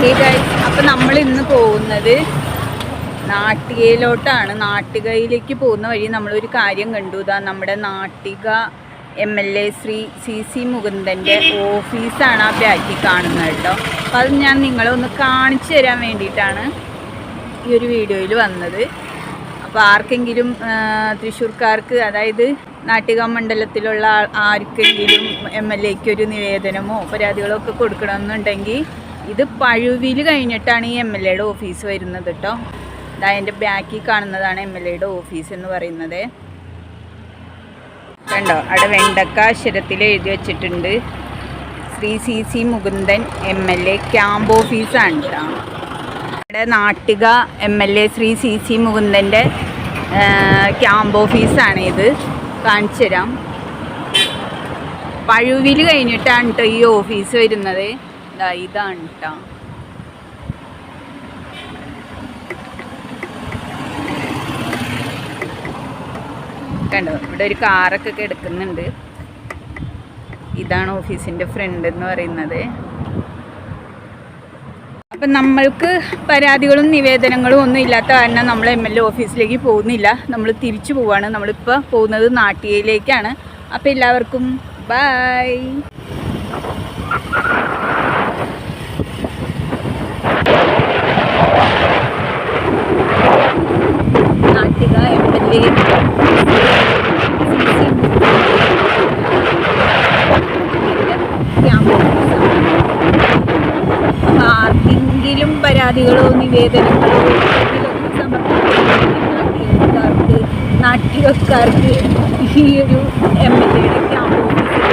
Hey guys, അപ്പോൾ നമ്മൾ ഇന്ന് പോകുന്നത് നാട്ടികയിലോട്ടാണ്. നാട്ടികയിലേക്ക് പോകുന്ന വഴി നമ്മളൊരു കാര്യം കണ്ടു. ഇതാ നമ്മുടെ നാട്ടിക MLA ശ്രീ CC മുകുന്ദൻ്റെ ഓഫീസാണ് ആ ബാക്കിൽ കാണുന്നത് കേട്ടോ. അപ്പോൾ അത് ഞാൻ നിങ്ങളെ ഒന്ന് കാണിച്ചു തരാൻ വേണ്ടിയിട്ടാണ് ഈ ഒരു വീഡിയോയിൽ വന്നത്. അപ്പോൾ ആർക്കെങ്കിലും തൃശ്ശൂർക്കാർക്ക്, അതായത് നാട്ടിക മണ്ഡലത്തിലുള്ള ആർക്കെങ്കിലും MLAക്ക് ഒരു നിവേദനമോ പരാതികളോ ഒക്കെ കൊടുക്കണമെന്നുണ്ടെങ്കിൽ ഇത് പഴുവിൽ കഴിഞ്ഞിട്ടാണ് ഈ MLAയുടെ ഓഫീസ് വരുന്നത് കേട്ടോ. ഇതാ എൻ്റെ ബാക്കിൽ കാണുന്നതാണ് MLAയുടെ ഓഫീസ് എന്ന് പറയുന്നത്. കണ്ടോ, അവിടെ വെണ്ടക്ക അക്ഷരത്തിൽ എഴുതി വെച്ചിട്ടുണ്ട് Shri CC Mukundan MLA camp ഓഫീസാണ് കേട്ടോ. ഇവിടെ നാട്ടിക MLA ശ്രീ CC മുകുന്ദൻ്റെ ക്യാമ്പ് ഓഫീസാണ് ഇത്. കാണിച്ചു തരാം. പഴുവിൽ കഴിഞ്ഞിട്ടാണ് കേട്ടോ ഈ ഓഫീസ് വരുന്നത്. ഇതാണ് കേട്ടോ. കണ്ടോ, ഇവിടെ ഒരു കാറൊക്കെ എടുക്കുന്നുണ്ട്. ഇതാണ് ഓഫീസിൻ്റെ ഫ്രണ്ട് എന്ന് പറയുന്നത്. അപ്പം നമ്മൾക്ക് പരാതികളും നിവേദനങ്ങളും ഒന്നും ഇല്ലാത്ത കാരണം നമ്മൾ MLA ഓഫീസിലേക്ക് പോകുന്നില്ല. നമ്മൾ തിരിച്ചു പോവാണ്. നമ്മളിപ്പോൾ പോകുന്നത് നാട്ടികയിലേക്കാണ്. അപ്പോൾ എല്ലാവർക്കും ബൈ. നാട്ടിക MLA ക്യാമ്പ് ഓഫീസാണ്. അപ്പോൾ ആർക്കെങ്കിലും പരാതികളോ നിവേദനങ്ങളോ ഇതിലൊക്കെ സമർപ്പിക്കാർക്ക്, നാട്ടികക്കാർക്ക് ഈ ഒരു MLAയുടെ ക്യാമ്പ് ഓഫീസിൽ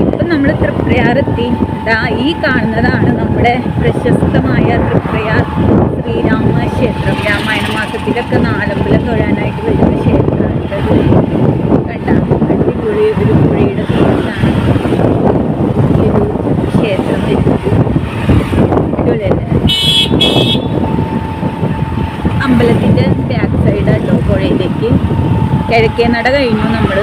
ഇപ്പം നമ്മൾ തൃപ്രയാറെത്തി. ഈ കാണുന്നതാണ് നമ്മുടെ പ്രശസ്തമായ തൃപ്രയാർ ശ്രീരാമ ക്ഷേത്രം. രാമായണ മാസത്തിലൊക്കെ നാലമ്പലം തൊഴാനായിട്ട് വരുന്ന ക്ഷേത്രമാണിത്. കണ്ട, അടിപൊളി ഒരു പുഴയുടെ തീരത്താണ് ഈ ഒരു ക്ഷേത്രം വരുന്നത്. അടിപൊളിയല്ലേ? അമ്പലത്തിൻ്റെ ബാക്ക് സൈഡാട്ടോ പുഴയിലേക്ക്. കിഴക്കേ നട കഴിഞ്ഞു നമ്മൾ.